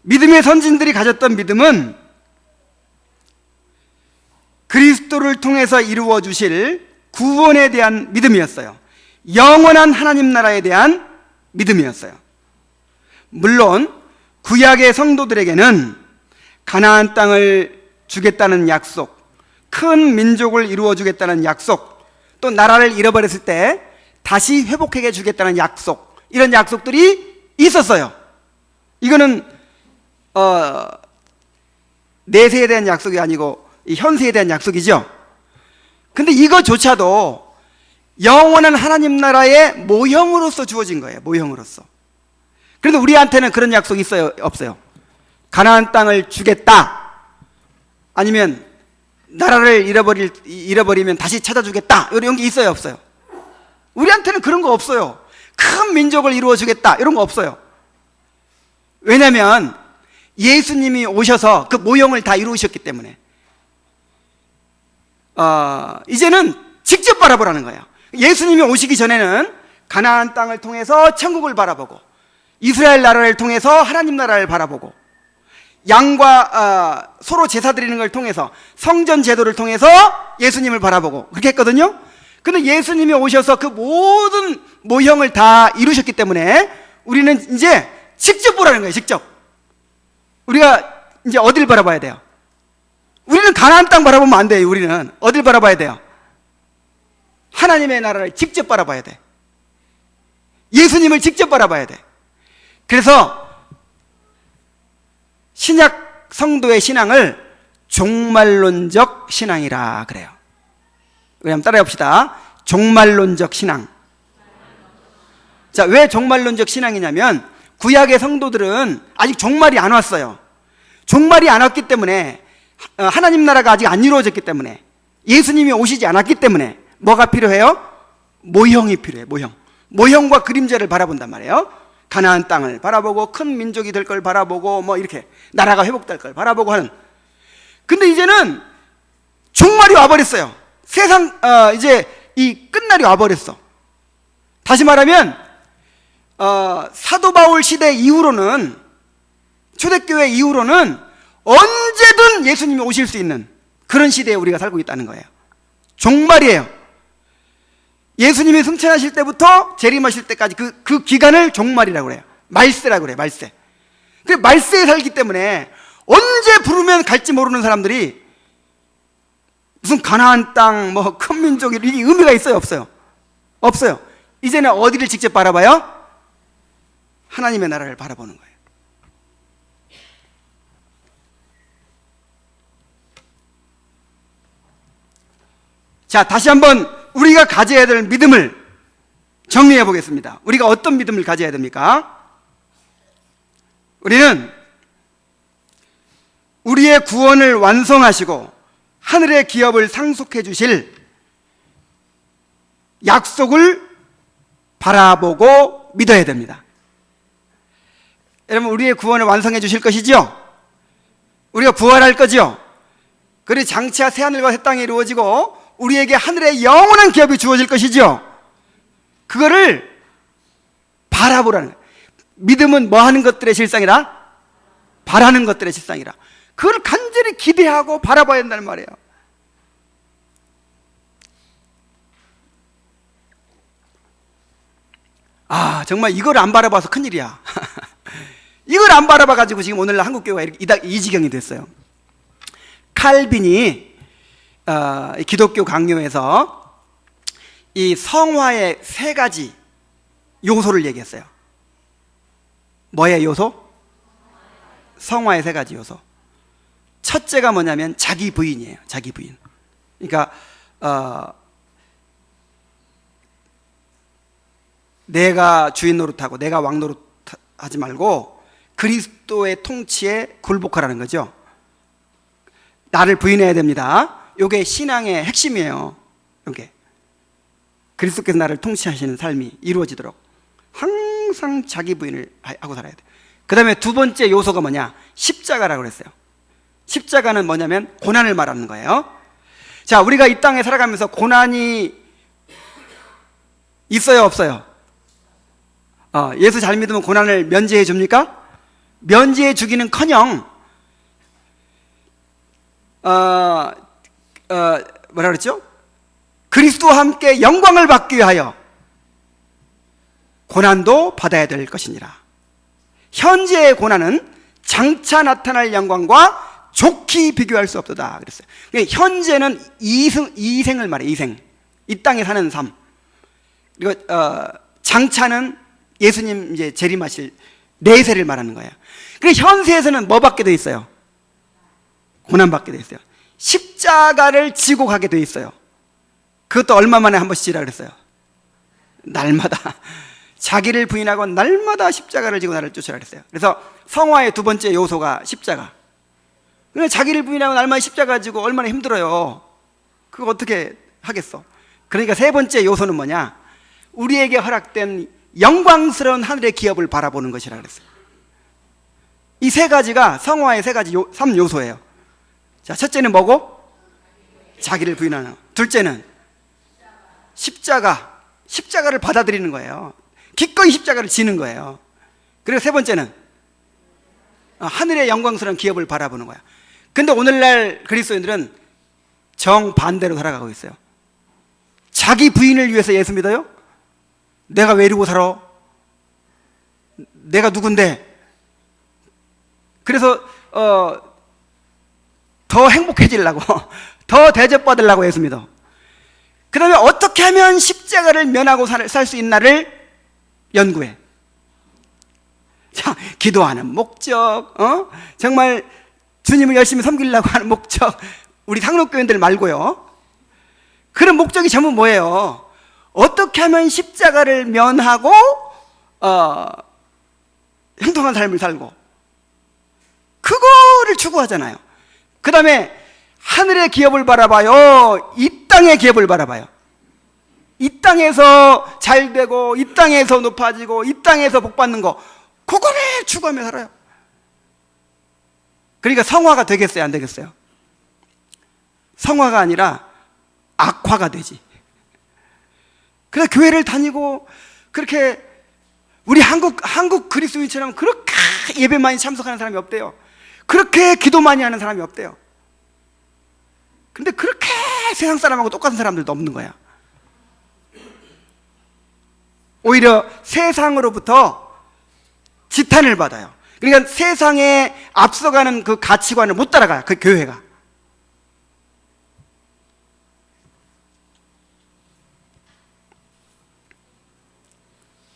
믿음의 선진들이 가졌던 믿음은 그리스도를 통해서 이루어 주실 구원에 대한 믿음이었어요. 영원한 하나님 나라에 대한 믿음이었어요. 물론 구약의 성도들에게는 가나안 땅을 주겠다는 약속, 큰 민족을 이루어 주겠다는 약속, 또 나라를 잃어버렸을 때 다시 회복해 주겠다는 약속, 이런 약속들이 있었어요. 이거는 내세에 대한 약속이 아니고 현세에 대한 약속이죠. 근데 이거조차도 영원한 하나님 나라의 모형으로서 주어진 거예요. 모형으로서. 그런데 우리한테는 그런 약속이 있어요? 없어요? 가나안 땅을 주겠다, 아니면 나라를 잃어버리면 다시 찾아주겠다, 이런 게 있어요? 없어요? 우리한테는 그런 거 없어요. 큰 민족을 이루어주겠다, 이런 거 없어요. 왜냐하면 예수님이 오셔서 그 모형을 다 이루셨기 때문에 이제는 직접 바라보라는 거예요. 예수님이 오시기 전에는 가나안 땅을 통해서 천국을 바라보고, 이스라엘 나라를 통해서 하나님 나라를 바라보고, 양과 서로 제사 드리는 걸 통해서, 성전 제도를 통해서 예수님을 바라보고 그렇게 했거든요. 근데 예수님이 오셔서 그 모든 모형을 다 이루셨기 때문에 우리는 이제 직접 보라는 거예요. 직접. 우리가 이제 어딜 바라봐야 돼요? 우리는 가나안 땅 바라보면 안 돼요. 우리는 어딜 바라봐야 돼요? 하나님의 나라를 직접 바라봐야 돼. 예수님을 직접 바라봐야 돼. 그래서 신약 성도의 신앙을 종말론적 신앙이라 그래요. 우리 한번 따라해 봅시다. 종말론적 신앙. 자, 왜 종말론적 신앙이냐면 구약의 성도들은 아직 종말이 안 왔어요. 종말이 안 왔기 때문에, 하나님 나라가 아직 안 이루어졌기 때문에, 예수님이 오시지 않았기 때문에 뭐가 필요해요? 모형이 필요해요. 모형과 그림자를 바라본단 말이에요. 가나안 땅을 바라보고 큰 민족이 될 걸 바라보고 뭐 이렇게 나라가 회복될 걸 바라보고 하는. 근데 이제는 종말이 와버렸어요. 세상 이제 이 끝날이 와버렸어. 다시 말하면 사도 바울 시대 이후로는, 초대교회 이후로는 언제든 예수님이 오실 수 있는 그런 시대에 우리가 살고 있다는 거예요. 종말이에요. 예수님이 승천하실 때부터 재림하실 때까지 그 기간을 종말이라고 그래요. 말세라고 그래요. 말세. 그 말세에 살기 때문에 언제 부르면 갈지 모르는 사람들이 무슨 가나안 땅, 뭐 큰 민족이 이게 의미가 있어요? 없어요? 없어요. 이제는 어디를 직접 바라봐요? 하나님의 나라를 바라보는 거예요. 자, 다시 한번 우리가 가져야 될 믿음을 정리해 보겠습니다. 우리가 어떤 믿음을 가져야 됩니까? 우리는 우리의 구원을 완성하시고 하늘의 기업을 상속해 주실 약속을 바라보고 믿어야 됩니다. 여러분, 우리의 구원을 완성해 주실 것이죠? 우리가 부활할 거죠? 그리고 장차 새하늘과 새 땅이 이루어지고 우리에게 하늘의 영원한 기업이 주어질 것이죠? 그거를 바라보라는 거예요. 믿음은 뭐 하는 것들의 실상이라? 바라는 것들의 실상이라. 그걸 간절히 기대하고 바라봐야 한다는 말이에요. 정말 이걸 안 바라봐서 큰일이야. 이걸 안 바라봐가지고 지금 오늘날 한국교회가 이 지경이 됐어요. 칼빈이 기독교 강요에서 이 성화의 3가지 요소를 얘기했어요. 뭐의 요소? 성화의 3가지 요소. 첫째가 뭐냐면 자기 부인이에요. 자기 부인. 그러니까 내가 주인 노릇하고 내가 왕 노릇하지 말고 그리스도의 통치에 굴복하라는 거죠. 나를 부인해야 됩니다. 이게 신앙의 핵심이에요. 이게 그리스도께서 나를 통치하시는 삶이 이루어지도록 항상 자기 부인을 하고 살아야 돼. 그 다음에 2번째 요소가 뭐냐? 십자가라고 그랬어요. 십자가는 뭐냐면 고난을 말하는 거예요. 자, 우리가 이 땅에 살아가면서 고난이 있어요, 없어요? 예수 잘 믿으면 고난을 면제해 줍니까? 면제해 주기는 커녕 뭐라 그랬죠? 그리스도와 함께 영광을 받기 위하여 고난도 받아야 될 것이니라. 현재의 고난은 장차 나타날 영광과 좋게 비교할 수 없도다 그랬어요. 현재는 이생을 말해요. 이생. 이 땅에 사는 삶. 그리고 장차는 예수님 이제 재림하실 내세를 말하는 거예요. 그래서 현세에서는 뭐 받게 돼 있어요? 고난 받게 돼 있어요. 십자가를 지고 가게 돼 있어요. 그것도 얼마 만에 한 번씩 지라 그랬어요? 날마다. 자기를 부인하고 날마다 십자가를 지고 나를 쫓으라 그랬어요. 그래서 성화의 2번째 요소가 십자가. 그러니까 자기를 부인하고 날마다 십자가 지고 얼마나 힘들어요. 그거 어떻게 하겠어? 그러니까 3번째 요소는 뭐냐? 우리에게 허락된 영광스러운 하늘의 기업을 바라보는 것이라 그랬어요. 이 3가지가 성화의 3요소예요. 자, 첫째는 뭐고? 자기를 부인하는. 둘째는 십자가를 받아들이는 거예요. 기꺼이 십자가를 지는 거예요. 그리고 3번째는 하늘의 영광스러운 기업을 바라보는 거야. 근데 오늘날 그리스도인들은 정반대로 살아가고 있어요. 자기 부인을 위해서 예수 믿어요? 내가 왜 이러고 살아? 내가 누군데? 그래서 더 행복해지려고 더 대접받으려고 예수 믿어. 그 다음에 어떻게 하면 십자가를 면하고 살 수 있나를 연구해. 자, 기도하는 목적, 정말 주님을 열심히 섬기려고 하는 목적, 우리 상록교인들 말고요. 그런 목적이 전부 뭐예요? 어떻게 하면 십자가를 면하고 형통한 삶을 살고, 그거를 추구하잖아요. 그 다음에 하늘의 기업을 바라봐요? 이 땅의 기업을 바라봐요? 이 땅에서 잘 되고, 이 땅에서 높아지고, 이 땅에서 복 받는 거, 그거를 추구하며 살아요. 그러니까 성화가 되겠어요, 안 되겠어요? 성화가 아니라 악화가 되지. 그래서 교회를 다니고, 그렇게, 우리 한국 그리스도인처럼 그렇게 예배 많이 참석하는 사람이 없대요. 그렇게 기도 많이 하는 사람이 없대요. 근데 그렇게 세상 사람하고 똑같은 사람들도 없는 거야. 오히려 세상으로부터 지탄을 받아요. 그러니까 세상에 앞서가는 그 가치관을 못 따라가요, 그 교회가.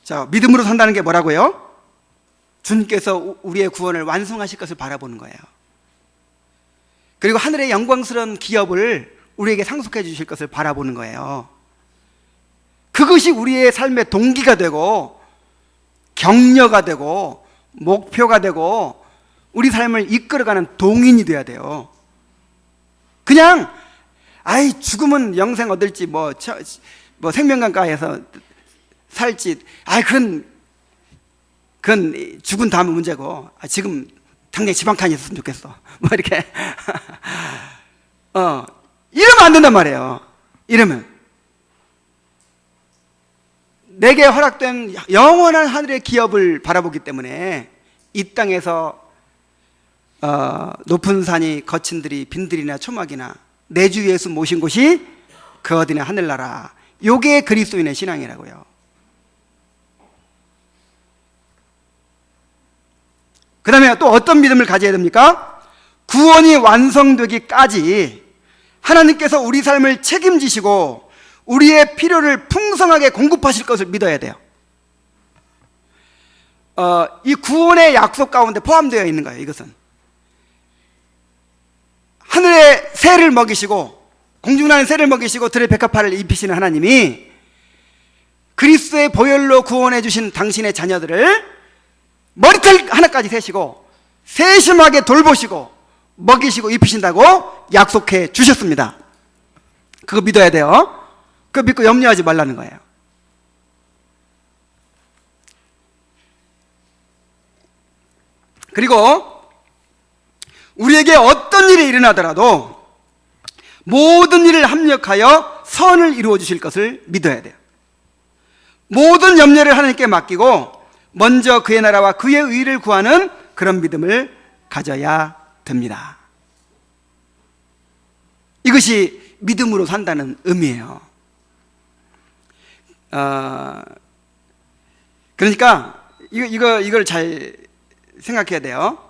자, 믿음으로 산다는 게 뭐라고요? 주님께서 우리의 구원을 완성하실 것을 바라보는 거예요. 그리고 하늘의 영광스러운 기업을 우리에게 상속해 주실 것을 바라보는 거예요. 그것이 우리의 삶의 동기가 되고 격려가 되고 목표가 되고 우리 삶을 이끌어가는 동인이 돼야 돼요. 그냥 죽으면 영생 얻을지 뭐 생명강가에서 살지 그건 죽은 다음 문제고 지금 당장 지방칸이 있었으면 좋겠어 뭐 이렇게 이러면 안 된단 말이에요. 이러면 내게 허락된 영원한 하늘의 기업을 바라보기 때문에 이 땅에서 높은 산이 거친 들이 빈들이나 초막이나 내 주 예수 모신 곳이 그 어디나 하늘나라. 요게 그리스도인의 신앙이라고요. 그 다음에 또 어떤 믿음을 가져야 됩니까? 구원이 완성되기까지 하나님께서 우리 삶을 책임지시고 우리의 필요를 풍성하게 공급하실 것을 믿어야 돼요. 이 구원의 약속 가운데 포함되어 있는 거예요. 이것은 하늘의 새를 먹이시고 공중나는 새를 먹이시고 들의 백합화를 입히시는 하나님이 그리스도의 보혈로 구원해 주신 당신의 자녀들을 머리털 하나까지 세시고 세심하게 돌보시고 먹이시고 입히신다고 약속해 주셨습니다. 그거 믿어야 돼요. 그거 믿고 염려하지 말라는 거예요. 그리고 우리에게 어떤 일이 일어나더라도 모든 일을 합력하여 선을 이루어 주실 것을 믿어야 돼요. 모든 염려를 하나님께 맡기고 먼저 그의 나라와 그의 의를 구하는 그런 믿음을 가져야 됩니다. 이것이 믿음으로 산다는 의미예요. 그러니까 이걸 잘 생각해야 돼요.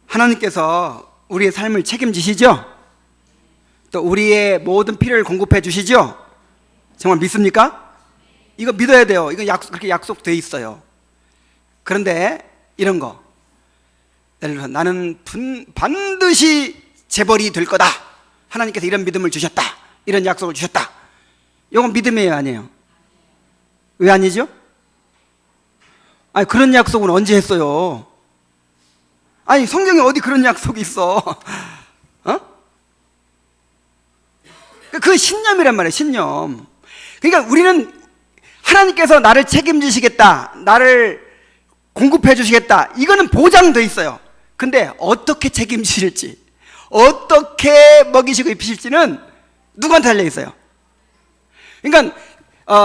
하나님께서 우리의 삶을 책임지시죠? 또 우리의 모든 필요를 공급해 주시죠? 정말 믿습니까? 이거 믿어야 돼요. 이거 그렇게 약속돼 있어요. 그런데 이런 거, 예를 들어서 나는 반드시 재벌이 될 거다. 하나님께서 이런 믿음을 주셨다. 이런 약속을 주셨다. 이건 믿음이에요, 아니에요? 왜 아니죠? 그런 약속은 언제 했어요? 성경에 어디 그런 약속이 있어? 그 신념이란 말이에요, 신념. 그러니까 우리는 하나님께서 나를 책임지시겠다, 나를 공급해 주시겠다, 이거는 보장돼 있어요. 근데 어떻게 책임지실지, 어떻게 먹이시고 입히실지는 누구한테 달려 있어요. 그러니까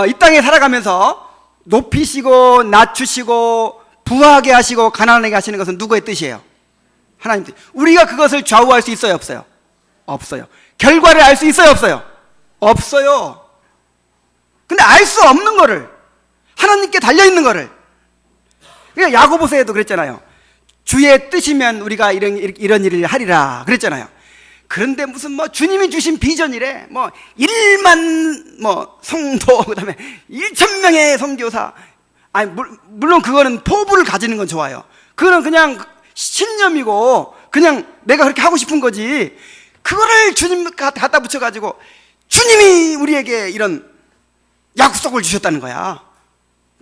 이 땅에 살아가면서 높이시고 낮추시고 부하게 하시고 가난하게 하시는 것은 누구의 뜻이에요? 하나님 뜻. 우리가 그것을 좌우할 수 있어요, 없어요? 없어요. 결과를 알 수 있어요, 없어요? 없어요. 근데 알 수 없는 거를, 하나님께 달려있는 거를, 그러니까 야고보서에도 그랬잖아요. 주의 뜻이면 우리가 이런 일을 하리라 그랬잖아요. 그런데 무슨 주님이 주신 비전이래. 1만 성도, 그 다음에 1,000명의 선교사. 물론 그거는 포부를 가지는 건 좋아요. 그거는 그냥 신념이고 그냥 내가 그렇게 하고 싶은 거지, 그거를 주님 갖다 붙여가지고 주님이 우리에게 이런 약속을 주셨다는 거야.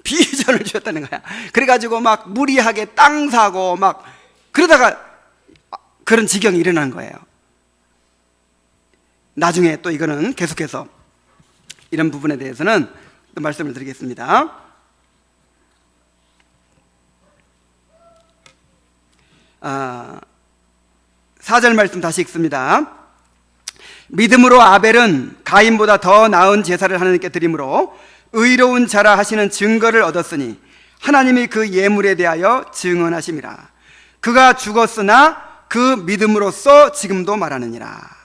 비전을 주셨다는 거야. 그래가지고 막 무리하게 땅 사고 막 그러다가 그런 지경이 일어난 거예요. 나중에 또 이거는 계속해서 이런 부분에 대해서는 또 말씀을 드리겠습니다. 4절 말씀 다시 읽습니다. 믿음으로 아벨은 가인보다 더 나은 제사를 하나님께 드림으로 의로운 자라 하시는 증거를 얻었으니 하나님이 그 예물에 대하여 증언하심이라. 그가 죽었으나 그 믿음으로써 지금도 말하느니라.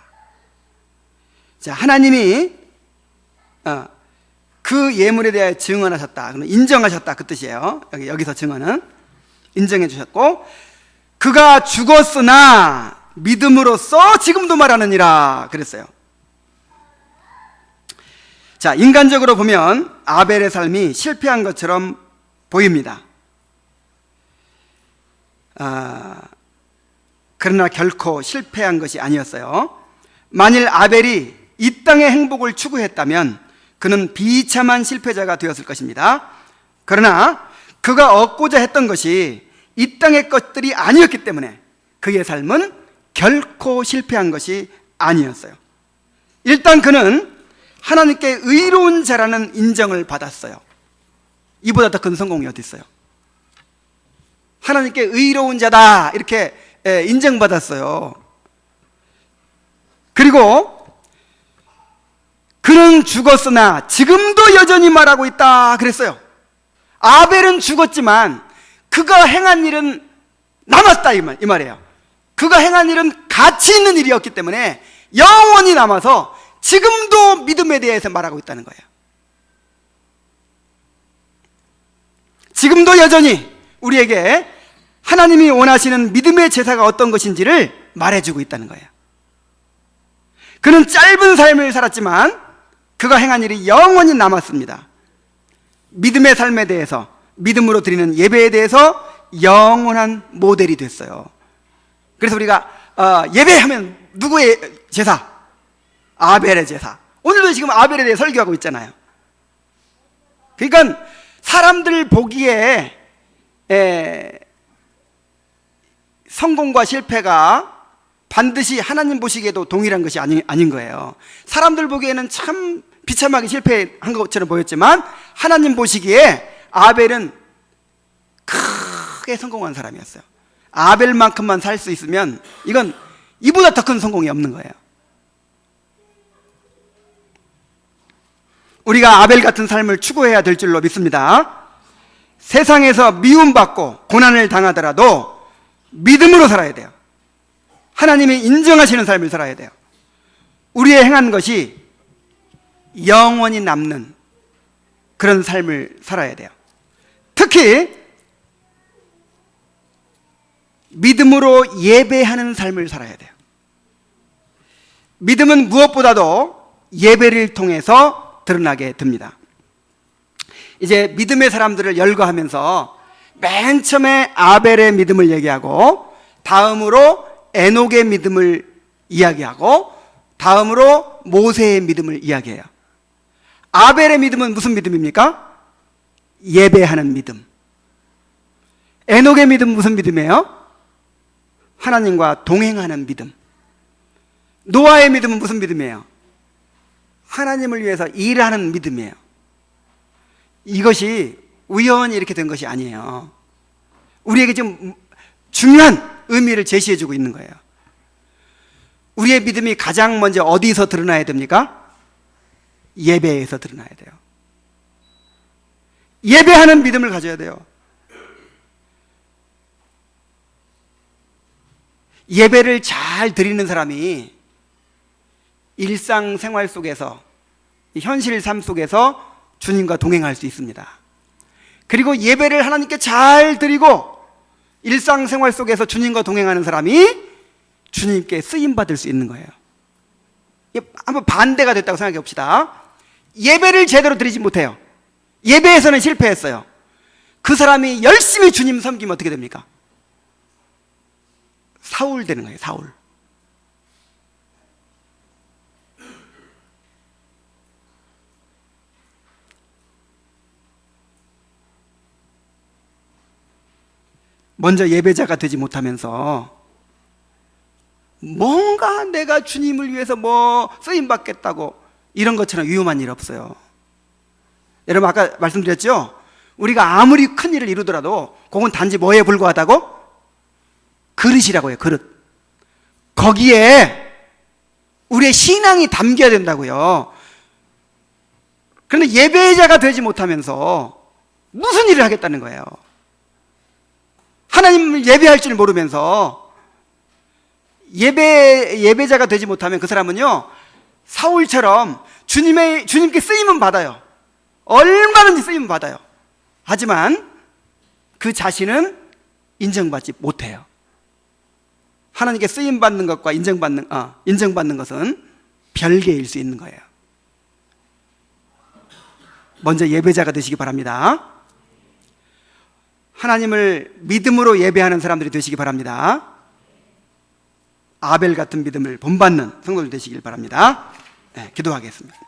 자, 하나님이 그 예물에 대하여 증언하셨다, 인정하셨다, 그 뜻이에요. 여기서 증언은 인정해 주셨고, 그가 죽었으나 믿음으로써 지금도 말하느니라 그랬어요. 자, 인간적으로 보면 아벨의 삶이 실패한 것처럼 보입니다. 그러나 결코 실패한 것이 아니었어요. 만일 아벨이 이 땅의 행복을 추구했다면 그는 비참한 실패자가 되었을 것입니다. 그러나 그가 얻고자 했던 것이 이 땅의 것들이 아니었기 때문에 그의 삶은 결코 실패한 것이 아니었어요. 일단 그는 하나님께 의로운 자라는 인정을 받았어요. 이보다 더 큰 성공이 어디 있어요? 하나님께 의로운 자다 이렇게 인정받았어요. 그리고 그는 죽었으나 지금도 여전히 말하고 있다 그랬어요. 아벨은 죽었지만 그가 행한 일은 남았다 이 말이에요. 그가 행한 일은 가치 있는 일이었기 때문에 영원히 남아서 지금도 믿음에 대해서 말하고 있다는 거예요. 지금도 여전히 우리에게 하나님이 원하시는 믿음의 제사가 어떤 것인지를 말해주고 있다는 거예요. 그는 짧은 삶을 살았지만 그가 행한 일이 영원히 남았습니다. 믿음의 삶에 대해서, 믿음으로 드리는 예배에 대해서 영원한 모델이 됐어요. 그래서 우리가 예배하면 누구의 제사? 아벨의 제사. 오늘도 지금 아벨에 대해 설교하고 있잖아요. 그러니까 사람들 보기에 성공과 실패가 반드시 하나님 보시기에도 동일한 것이 아닌 거예요. 사람들 보기에는 참 비참하게 실패한 것처럼 보였지만 하나님 보시기에 아벨은 크게 성공한 사람이었어요. 아벨만큼만 살 수 있으면 이건 이보다 더 큰 성공이 없는 거예요. 우리가 아벨 같은 삶을 추구해야 될 줄로 믿습니다. 세상에서 미움받고 고난을 당하더라도 믿음으로 살아야 돼요. 하나님이 인정하시는 삶을 살아야 돼요. 우리의 행한 것이 영원히 남는 그런 삶을 살아야 돼요. 특히 믿음으로 예배하는 삶을 살아야 돼요. 믿음은 무엇보다도 예배를 통해서 드러나게 됩니다. 이제 믿음의 사람들을 열거하면서 맨 처음에 아벨의 믿음을 얘기하고, 다음으로 에녹의 믿음을 이야기하고, 다음으로 모세의 믿음을 이야기해요. 아벨의 믿음은 무슨 믿음입니까? 예배하는 믿음. 에녹의 믿음은 무슨 믿음이에요? 하나님과 동행하는 믿음. 노아의 믿음은 무슨 믿음이에요? 하나님을 위해서 일하는 믿음이에요. 이것이 우연히 이렇게 된 것이 아니에요. 우리에게 좀 중요한 의미를 제시해주고 있는 거예요. 우리의 믿음이 가장 먼저 어디서 드러나야 됩니까? 예배에서 드러나야 돼요. 예배하는 믿음을 가져야 돼요. 예배를 잘 드리는 사람이 일상생활 속에서, 현실 삶 속에서 주님과 동행할 수 있습니다. 그리고 예배를 하나님께 잘 드리고 일상생활 속에서 주님과 동행하는 사람이 주님께 쓰임받을 수 있는 거예요. 한번 반대가 됐다고 생각해 봅시다. 예배를 제대로 드리지 못해요. 예배에서는 실패했어요. 그 사람이 열심히 주님 섬기면 어떻게 됩니까? 사울 되는 거예요. 사울. 먼저 예배자가 되지 못하면서 뭔가 내가 주님을 위해서 뭐 쓰임 받겠다고 이런 것처럼 위험한 일 없어요. 여러분 아까 말씀드렸죠? 우리가 아무리 큰 일을 이루더라도 그건 단지 뭐에 불과하다고? 그릇이라고 해요. 그릇. 거기에 우리의 신앙이 담겨야 된다고요. 그런데 예배자가 되지 못하면서 무슨 일을 하겠다는 거예요? 하나님을 예배할 줄 모르면서 예배자가 되지 못하면 그 사람은요, 사울처럼 주님께 쓰임은 받아요. 얼마든지 쓰임은 받아요. 하지만 그 자신은 인정받지 못해요. 하나님께 쓰임 받는 것과 인정받는 것은 별개일 수 있는 거예요. 먼저 예배자가 되시기 바랍니다. 하나님을 믿음으로 예배하는 사람들이 되시기 바랍니다. 아벨 같은 믿음을 본받는 성도들 되시길 바랍니다. 네, 기도하겠습니다.